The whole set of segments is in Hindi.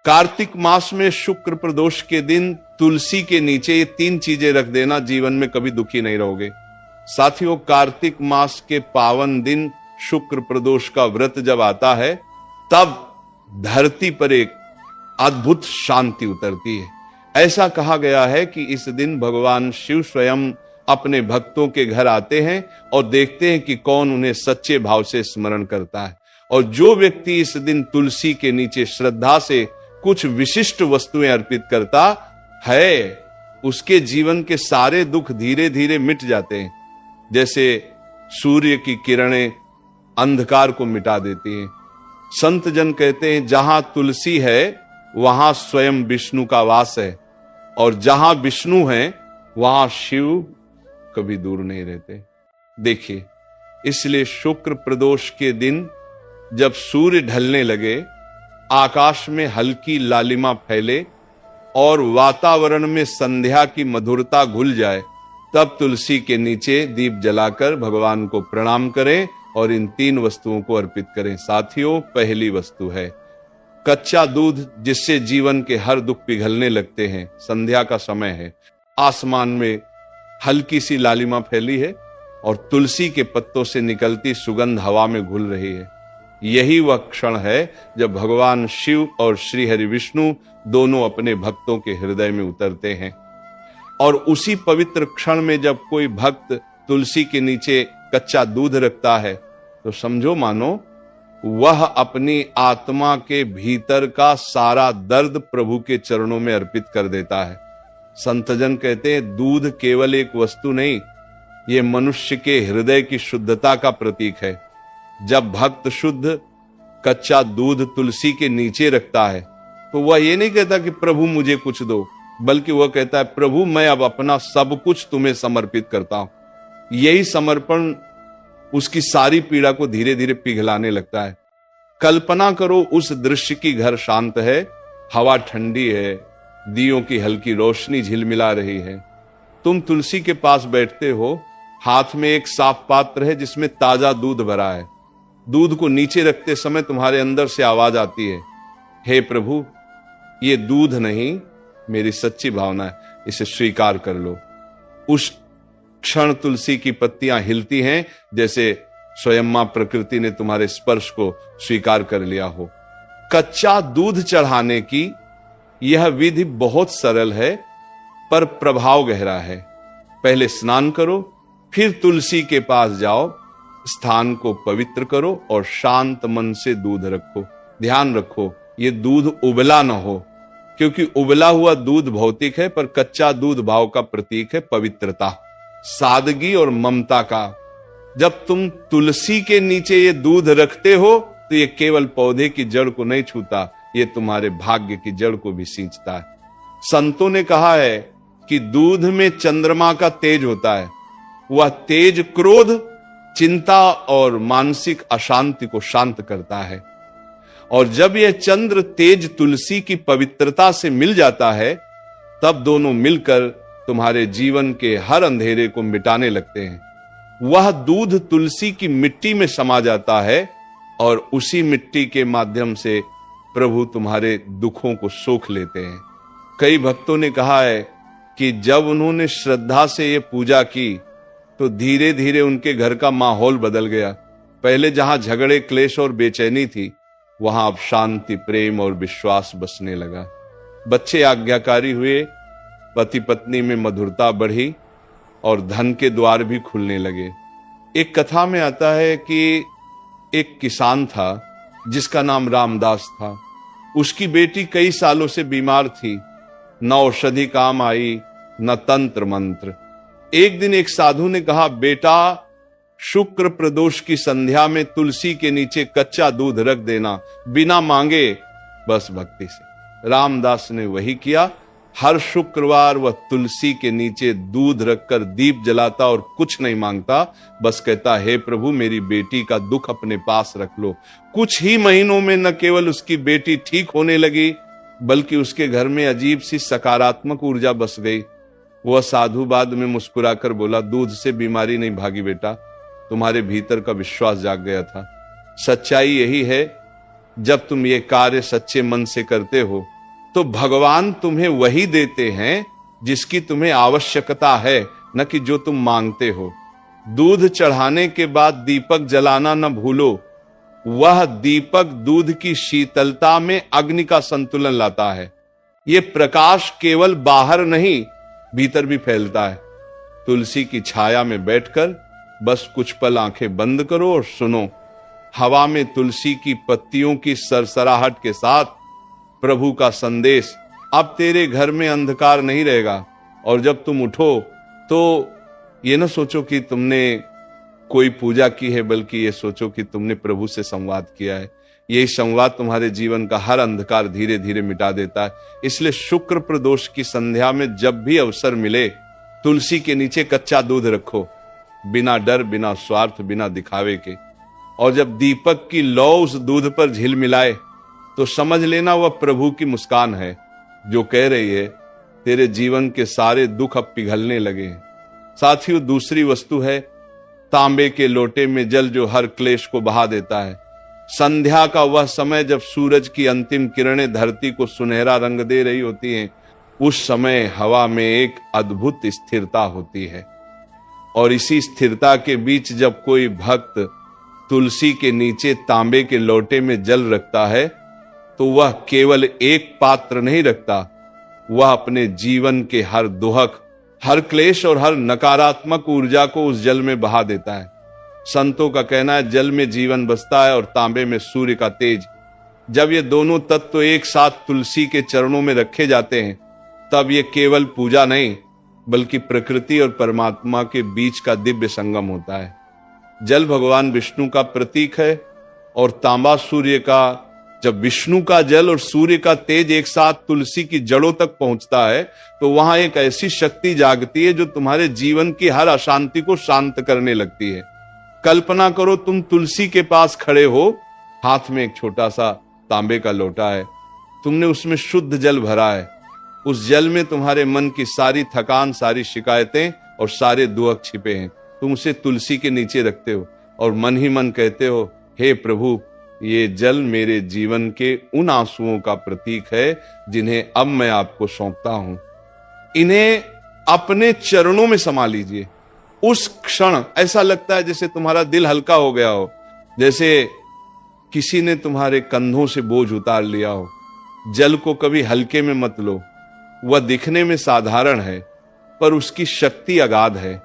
कार्तिक मास में शुक्र प्रदोष के दिन तुलसी के नीचे ये 3 चीजें रख देना, जीवन में कभी दुखी नहीं रहोगे। साथियों, कार्तिक मास के पावन दिन शुक्र प्रदोष का व्रत जब आता है, तब धरती पर एक अद्भुत शांति उतरती है। ऐसा कहा गया है कि इस दिन भगवान शिव स्वयं अपने भक्तों के घर आते हैं और देखते हैं कि कौन उन्हें सच्चे भाव से स्मरण करता है। और जो व्यक्ति इस दिन तुलसी के नीचे श्रद्धा से कुछ विशिष्ट वस्तुएं अर्पित करता है, उसके जीवन के सारे दुख धीरे धीरे मिट जाते हैं। जैसे सूर्य की किरणें अंधकार को मिटा देती हैं। संत जन कहते हैं, जहां तुलसी है वहां स्वयं विष्णु का वास है, और जहां विष्णु है वहां शिव कभी दूर नहीं रहते। देखिए, इसलिए शुक्र प्रदोष के दिन जब सूर्य ढलने लगे, आकाश में हल्की लालिमा फैले और वातावरण में संध्या की मधुरता घुल जाए, तब तुलसी के नीचे दीप जलाकर भगवान को प्रणाम करें और इन 3 वस्तुओं को अर्पित करें। साथियों, पहली वस्तु है कच्चा दूध, जिससे जीवन के हर दुख पिघलने लगते हैं। संध्या का समय है, आसमान में हल्की सी लालिमा फैली है और तुलसी के पत्तों से निकलती सुगंध हवा में घुल रही है। यही वह क्षण है जब भगवान शिव और श्री हरि विष्णु दोनों अपने भक्तों के हृदय में उतरते हैं। और उसी पवित्र क्षण में जब कोई भक्त तुलसी के नीचे कच्चा दूध रखता है, तो समझो मानो वह अपनी आत्मा के भीतर का सारा दर्द प्रभु के चरणों में अर्पित कर देता है। संतजन कहते हैं, दूध केवल एक वस्तु नहीं, ये मनुष्य के हृदय की शुद्धता का प्रतीक है। जब भक्त शुद्ध कच्चा दूध तुलसी के नीचे रखता है, तो वह ये नहीं कहता कि प्रभु मुझे कुछ दो, बल्कि वह कहता है, प्रभु मैं अब अपना सब कुछ तुम्हें समर्पित करता हूं। यही समर्पण उसकी सारी पीड़ा को धीरे धीरे पिघलाने लगता है। कल्पना करो उस दृश्य की, घर शांत है, हवा ठंडी है, दियों की हल्की रोशनी झिलमिला रही है। तुम तुलसी के पास बैठते हो, हाथ में एक साफ पात्र है जिसमें ताजा दूध भरा है। दूध को नीचे रखते समय तुम्हारे अंदर से आवाज आती है, हे प्रभु, ये दूध नहीं, मेरी सच्ची भावना है, इसे स्वीकार कर लो। उस क्षण तुलसी की पत्तियां हिलती हैं, जैसे स्वयं मां प्रकृति ने तुम्हारे स्पर्श को स्वीकार कर लिया हो। कच्चा दूध चढ़ाने की यह विधि बहुत सरल है, पर प्रभाव गहरा है। पहले स्नान करो, फिर तुलसी के पास जाओ, स्थान को पवित्र करो और शांत मन से दूध रखो। ध्यान रखो, ये दूध उबला न हो, क्योंकि उबला हुआ दूध भौतिक है, पर कच्चा दूध भाव का प्रतीक है, पवित्रता, सादगी और ममता का। जब तुम तुलसी के नीचे ये दूध रखते हो, तो ये केवल पौधे की जड़ को नहीं छूता, ये तुम्हारे भाग्य की जड़ को भी सींचता है। संतों ने कहा है कि दूध में चंद्रमा का तेज होता है। वह तेज क्रोध, चिंता और मानसिक अशांति को शांत करता है। और जब यह चंद्र तेज तुलसी की पवित्रता से मिल जाता है, तब दोनों मिलकर तुम्हारे जीवन के हर अंधेरे को मिटाने लगते हैं। वह दूध तुलसी की मिट्टी में समा जाता है और उसी मिट्टी के माध्यम से प्रभु तुम्हारे दुखों को सोख लेते हैं। कई भक्तों ने कहा है कि जब उन्होंने श्रद्धा से ये पूजा की, तो धीरे धीरे उनके घर का माहौल बदल गया। पहले जहां झगड़े, क्लेश और बेचैनी थी, वहां अब शांति, प्रेम और विश्वास बसने लगा। बच्चे आज्ञाकारी हुए, पति पत्नी में मधुरता बढ़ी और धन के द्वार भी खुलने लगे। एक कथा में आता है कि एक किसान था जिसका नाम रामदास था। उसकी बेटी कई सालों से बीमार थी, न औषधि काम आई, न तंत्र मंत्र। एक दिन एक साधु ने कहा, बेटा, शुक्र प्रदोष की संध्या में तुलसी के नीचे कच्चा दूध रख देना, बिना मांगे, बस भक्ति से। रामदास ने वही किया। हर शुक्रवार वह तुलसी के नीचे दूध रखकर दीप जलाता और कुछ नहीं मांगता, बस कहता, हे प्रभु, मेरी बेटी का दुख अपने पास रख लो। कुछ ही महीनों में न केवल उसकी बेटी ठीक होने लगी, बल्कि उसके घर में अजीब सी सकारात्मक ऊर्जा बस गई। वह साधु बाद में मुस्कुराकर बोला, दूध से बीमारी नहीं भागी बेटा, तुम्हारे भीतर का विश्वास जाग गया था। सच्चाई यही है जब तुम ये कार्य सच्चे मन से करते हो तो भगवान तुम्हें वही देते हैं जिसकी तुम्हें आवश्यकता है, न कि जो तुम मांगते हो। दूध चढ़ाने के बाद दीपक जलाना न भूलो। वह दीपक दूध की शीतलता में अग्नि का संतुलन लाता है। ये प्रकाश केवल बाहर नहीं, भीतर भी फैलता है। तुलसी की छाया में बैठकर बस कुछ पल आंखें बंद करो और सुनो। हवा में तुलसी की पत्तियों की सरसराहट के साथ प्रभु का संदेश। अब तेरे घर में अंधकार नहीं रहेगा। और जब तुम उठो तो ये ना सोचो कि तुमने कोई पूजा की है, बल्कि ये सोचो कि तुमने प्रभु से संवाद किया है। यही संवाद तुम्हारे जीवन का हर अंधकार धीरे धीरे मिटा देता है। इसलिए शुक्र प्रदोष की संध्या में जब भी अवसर मिले, तुलसी के नीचे कच्चा दूध रखो, बिना डर, बिना स्वार्थ, बिना दिखावे के। और जब दीपक की लौ उस दूध पर झिलमिलाए तो समझ लेना वह प्रभु की मुस्कान है, जो कह रही है तेरे जीवन के सारे दुख अब पिघलने लगे हैं। साथियों, दूसरी वस्तु है तांबे के लोटे में जल, जो हर क्लेश को बहा देता है। संध्या का वह समय जब सूरज की अंतिम किरणें धरती को सुनहरा रंग दे रही होती हैं, उस समय हवा में एक अद्भुत स्थिरता होती है। और इसी स्थिरता के बीच जब कोई भक्त तुलसी के नीचे तांबे के लोटे में जल रखता है तो वह केवल एक पात्र नहीं रखता, वह अपने जीवन के हर दुहक, हर क्लेश और हर नकारात्मक ऊर्जा को उस जल में बहा देता है। संतों का कहना है जल में जीवन बसता है और तांबे में सूर्य का तेज। जब ये दोनों तत्व एक साथ तुलसी के चरणों में रखे जाते हैं तब ये केवल पूजा नहीं, बल्कि प्रकृति और परमात्मा के बीच का दिव्य संगम होता है। जल भगवान विष्णु का प्रतीक है और तांबा सूर्य का। जब विष्णु का जल और सूर्य का तेज एक साथ तुलसी की जड़ों तक पहुंचता है तो वहां एक ऐसी शक्ति जागती है जो तुम्हारे जीवन की हर अशांति को शांत करने लगती है। कल्पना करो तुम तुलसी के पास खड़े हो, हाथ में एक छोटा सा तांबे का लोटा है, तुमने उसमें शुद्ध जल भरा है। उस जल में तुम्हारे मन की सारी थकान, सारी शिकायतें और सारे दुख छिपे हैं। तुम उसे तुलसी के नीचे रखते हो और मन ही मन कहते हो, हे प्रभु, ये जल मेरे जीवन के उन आंसुओं का प्रतीक है जिन्हें अब मैं आपको सौंपता हूं। इन्हें अपने चरणों में समा लीजिए। उस क्षण ऐसा लगता है जैसे तुम्हारा दिल हल्का हो गया हो, जैसे किसी ने तुम्हारे कंधों से बोझ उतार लिया हो। जल को कभी हल्के में मत लो। वह दिखने में साधारण है पर उसकी शक्ति अगाध है।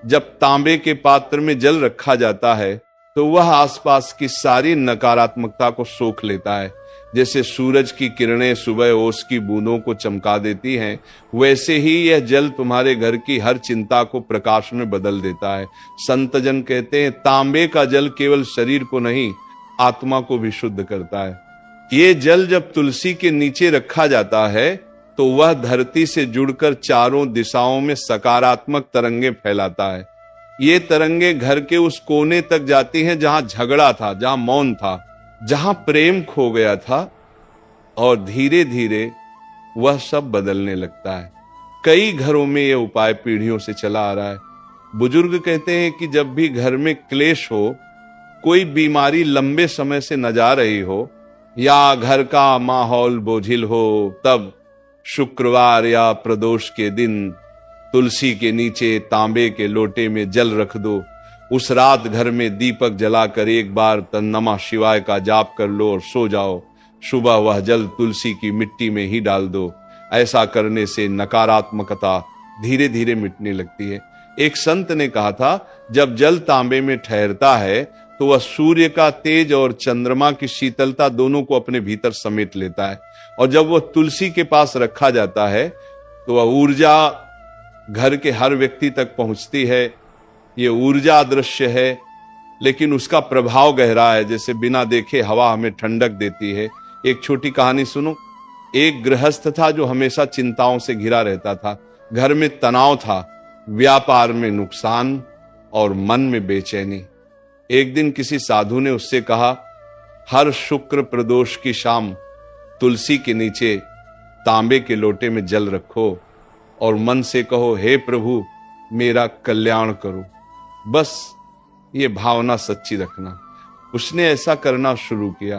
जब तांबे के पात्र में जल रखा जाता है तो वह आसपास की सारी नकारात्मकता को सोख लेता है। जैसे सूरज की किरणें सुबह ओस की बूंदों को चमका देती हैं, वैसे ही यह जल तुम्हारे घर की हर चिंता को प्रकाश में बदल देता है। संतजन कहते हैं तांबे का जल केवल शरीर को नहीं, आत्मा को भी शुद्ध करता है। ये जल जब तुलसी के नीचे रखा जाता है तो वह धरती से जुड़कर चारों दिशाओं में सकारात्मक तरंगे फैलाता है। ये तरंगे घर के उस कोने तक जाती हैं जहां झगड़ा था, जहां मौन था, जहां प्रेम खो गया था, और धीरे धीरे वह सब बदलने लगता है। कई घरों में यह उपाय पीढ़ियों से चला आ रहा है। बुजुर्ग कहते हैं कि जब भी घर में क्लेश हो, कोई बीमारी लंबे समय से न जा रही हो या घर का माहौल बोझिल हो, तब शुक्रवार या प्रदोष के दिन तुलसी के नीचे तांबे के लोटे में जल रख दो। उस रात घर में दीपक जलाकर एक बार नमः शिवाय का जाप कर लो और सो जाओ। सुबह वह जल तुलसी की मिट्टी में ही डाल दो। ऐसा करने से नकारात्मकता धीरे धीरे मिटने लगती है। एक संत ने कहा था, जब जल तांबे में ठहरता है तो वह सूर्य का तेज और चंद्रमा की शीतलता दोनों को अपने भीतर समेट लेता है। और जब वह तुलसी के पास रखा जाता है तो वह ऊर्जा घर के हर व्यक्ति तक पहुंचती है। ये ऊर्जा अदृश्य है लेकिन उसका प्रभाव गहरा है। जैसे बिना देखे हवा हमें ठंडक देती है। एक छोटी कहानी सुनो। एक गृहस्थ था जो हमेशा चिंताओं से घिरा रहता था। घर में तनाव था, व्यापार में नुकसान और मन में बेचैनी। एक दिन किसी साधु ने उससे कहा, हर शुक्र प्रदोष की शाम तुलसी के नीचे तांबे के लोटे में जल रखो और मन से कहो, हे प्रभु मेरा कल्याण करो। बस ये भावना सच्ची रखना। उसने ऐसा करना शुरू किया।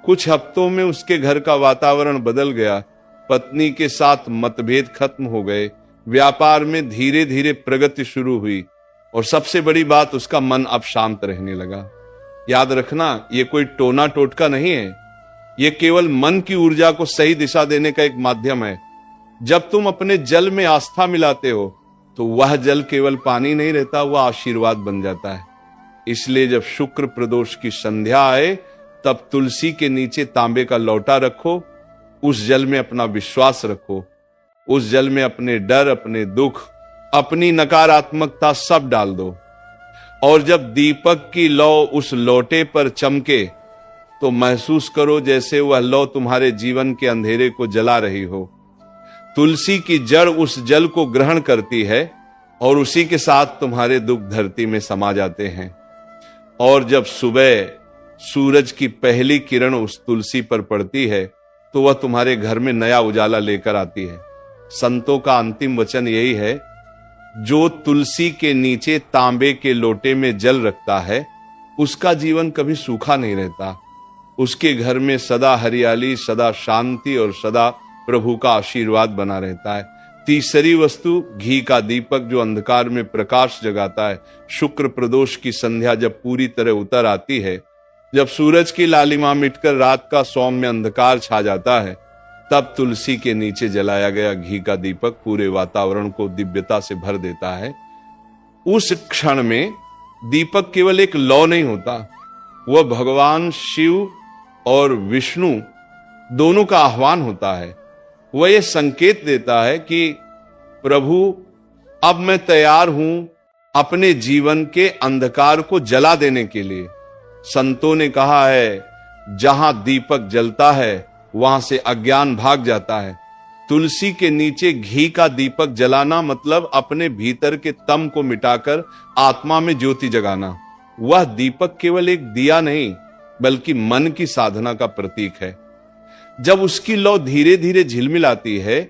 कुछ हफ्तों में उसके घर का वातावरण बदल गया। पत्नी के साथ मतभेद खत्म हो गए, व्यापार में धीरे धीरे प्रगति शुरू हुई और सबसे बड़ी बात, उसका मन अब शांत रहने लगा। याद रखना, ये कोई टोना टोटका नहीं है, ये केवल मन की ऊर्जा को सही दिशा देने का एक माध्यम है। जब तुम अपने जल में आस्था मिलाते हो तो वह जल केवल पानी नहीं रहता, वह आशीर्वाद बन जाता है। इसलिए जब शुक्र प्रदोष की संध्या आए तब तुलसी के नीचे तांबे का लौटा रखो, उस जल में अपना विश्वास रखो, उस जल में अपने डर, अपने दुख, अपनी नकारात्मकता सब डाल दो। और जब दीपक की लौ उस लोटे पर चमके तो महसूस करो जैसे वह लौ तुम्हारे जीवन के अंधेरे को जला रही हो। तुलसी की जड़ उस जल को ग्रहण करती है और उसी के साथ तुम्हारे दुख धरती में समा जाते हैं। और जब सुबह सूरज की पहली किरण उस तुलसी पर पड़ती है तो वह तुम्हारे घर में नया उजाला लेकर आती है। संतों का अंतिम वचन यही है, जो तुलसी के नीचे तांबे के लोटे में जल रखता है उसका जीवन कभी सूखा नहीं रहता। उसके घर में सदा हरियाली, सदा शांति और सदा प्रभु का आशीर्वाद बना रहता है। तीसरी वस्तु, घी का दीपक जो अंधकार में प्रकाश जगाता है। शुक्र प्रदोष की संध्या जब पूरी तरह उतर आती है, जब सूरज की लालिमा मिटकर रात का सौम्य अंधकार छा जाता है, तब तुलसी के नीचे जलाया गया घी का दीपक पूरे वातावरण को दिव्यता से भर देता है। उस क्षण में दीपक केवल एक लौ नहीं होता, वह भगवान शिव और विष्णु दोनों का आह्वान होता है। वह यह संकेत देता है कि प्रभु, अब मैं तैयार हूं अपने जीवन के अंधकार को जला देने के लिए। संतों ने कहा है, जहां दीपक जलता है वहां से अज्ञान भाग जाता है। तुलसी के नीचे घी का दीपक जलाना मतलब अपने भीतर के तम को मिटाकर आत्मा में ज्योति जगाना। वह दीपक केवल एक दिया नहीं बल्कि मन की साधना का प्रतीक है। जब उसकी लौ धीरे धीरे झिलमिलाती है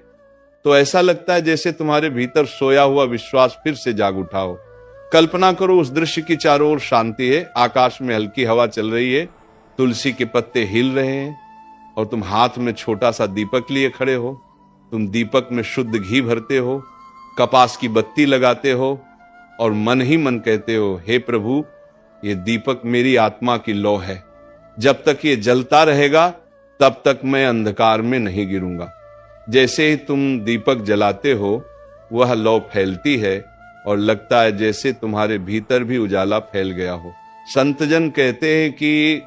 तो ऐसा लगता है जैसे तुम्हारे भीतर सोया हुआ विश्वास फिर से जाग उठा हो। कल्पना करो, उस दृश्य की चारों ओर शांति है, आकाश में हल्की हवा चल रही है, तुलसी के पत्ते हिल रहे हैं और तुम हाथ में छोटा सा दीपक लिए खड़े हो। तुम दीपक में शुद्ध घी भरते हो, कपास की बत्ती लगाते हो और मन ही मन कहते हो, हे प्रभु, ये दीपक मेरी आत्मा की लौ है। जब तक ये जलता रहेगा तब तक मैं अंधकार में नहीं गिरूंगा। जैसे ही तुम दीपक जलाते हो वह लौ फैलती है और लगता है जैसे तुम्हारे भीतर भी उजाला फैल गया हो। संतजन कहते हैं कि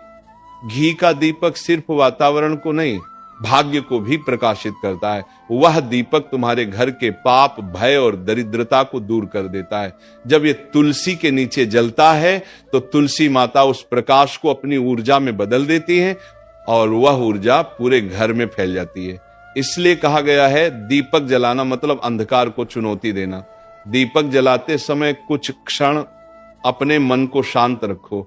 घी का दीपक सिर्फ वातावरण को नहीं, भाग्य को भी प्रकाशित करता है। वह दीपक तुम्हारे घर के पाप, भय और दरिद्रता को दूर कर देता है। जब ये तुलसी के नीचे जलता है तो तुलसी माता उस प्रकाश को अपनी ऊर्जा में बदल देती है और वह ऊर्जा पूरे घर में फैल जाती है। इसलिए कहा गया है, दीपक जलाना मतलब अंधकार को चुनौती देना। दीपक जलाते समय कुछ क्षण अपने मन को शांत रखो,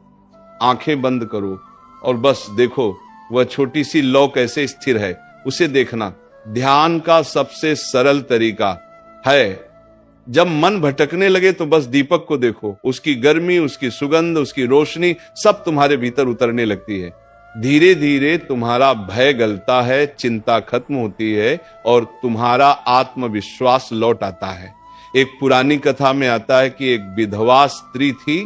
आंखें बंद करो और बस देखो वह छोटी सी लौ कैसे स्थिर है, उसे देखना। ध्यान का सबसे सरल तरीका है, जब मन भटकने लगे तो बस दीपक को देखो, उसकी गर्मी, उसकी सुगंध, उसकी रोशनी सब तुम्हारे भीतर उतरने लगती है। धीरे धीरे तुम्हारा भय गलता है, चिंता खत्म होती है और तुम्हारा आत्मविश्वास लौट आता है। एक पुरानी कथा में आता है कि एक विधवा स्त्री थी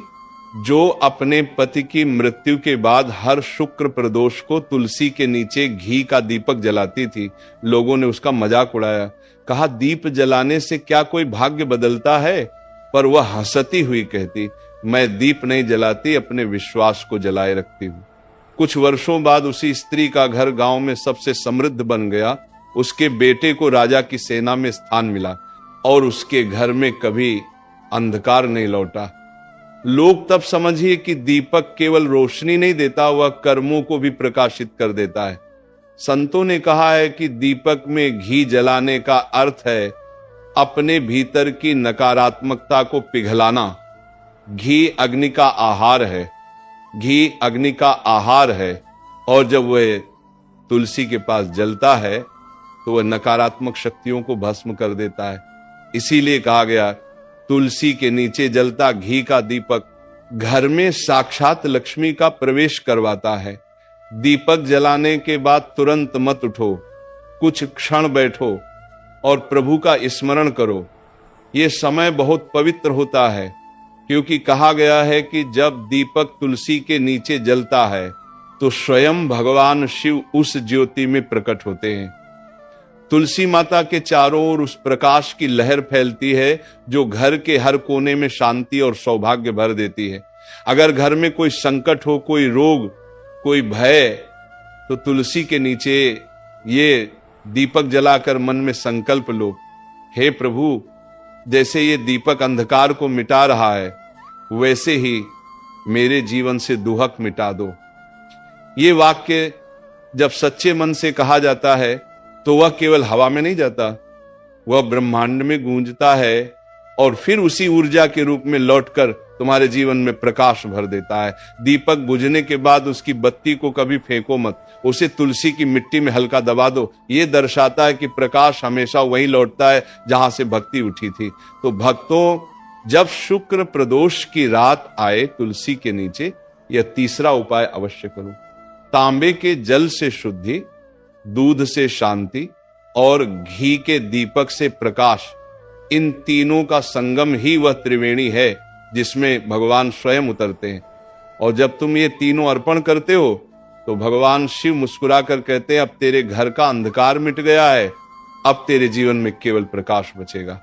जो अपने पति की मृत्यु के बाद हर शुक्र प्रदोष को तुलसी के नीचे घी का दीपक जलाती थी। लोगों ने उसका मजाक उड़ाया, कहा, दीप जलाने से क्या कोई भाग्य बदलता है? पर वह हंसती हुई कहती, मैं दीप नहीं जलाती, अपने विश्वास को जलाए रखती हूँ। कुछ वर्षों बाद उसी स्त्री का घर गांव में सबसे समृद्ध बन गया। उसके बेटे को राजा की सेना में स्थान मिला और उसके घर में कभी अंधकार नहीं लौटा। लोग तब समझिए कि दीपक केवल रोशनी नहीं देता, वह कर्मों को भी प्रकाशित कर देता है। संतों ने कहा है कि दीपक में घी जलाने का अर्थ है अपने भीतर की नकारात्मकता को पिघलाना। घी अग्नि का आहार है, घी अग्नि का आहार है और जब वह तुलसी के पास जलता है तो वह नकारात्मक शक्तियों को भस्म कर देता है। इसीलिए कहा गया, तुलसी के नीचे जलता घी का दीपक घर में साक्षात लक्ष्मी का प्रवेश करवाता है। दीपक जलाने के बाद तुरंत मत उठो, कुछ क्षण बैठो और प्रभु का स्मरण करो। ये समय बहुत पवित्र होता है, क्योंकि कहा गया है कि जब दीपक तुलसी के नीचे जलता है तो स्वयं भगवान शिव उस ज्योति में प्रकट होते हैं। तुलसी माता के चारों ओर उस प्रकाश की लहर फैलती है जो घर के हर कोने में शांति और सौभाग्य भर देती है। अगर घर में कोई संकट हो, कोई रोग, कोई भय, तो तुलसी के नीचे ये दीपक जलाकर मन में संकल्प लो, हे प्रभु, जैसे ये दीपक अंधकार को मिटा रहा है, वैसे ही मेरे जीवन से दुहक मिटा दो। ये वाक्य जब सच्चे मन से कहा जाता है तो वह केवल हवा में नहीं जाता, वह ब्रह्मांड में गूंजता है और फिर उसी ऊर्जा के रूप में लौटकर तुम्हारे जीवन में प्रकाश भर देता है। दीपक बुझने के बाद उसकी बत्ती को कभी फेंको मत, उसे तुलसी की मिट्टी में हल्का दबा दो। ये दर्शाता है कि प्रकाश हमेशा वहीं लौटता है जहां से भक्ति उठी थी। तो भक्तों, जब शुक्र प्रदोष की रात आए तुलसी के नीचे, यह तीसरा उपाय अवश्य करो। तांबे के जल से शुद्धि, दूध से शांति और घी के दीपक से प्रकाश, इन तीनों का संगम ही वह त्रिवेणी है जिसमें भगवान स्वयं उतरते हैं। और जब तुम ये तीनों अर्पण करते हो तो भगवान शिव मुस्कुराकर कहते हैं, अब तेरे घर का अंधकार मिट गया है, अब तेरे जीवन में केवल प्रकाश बचेगा।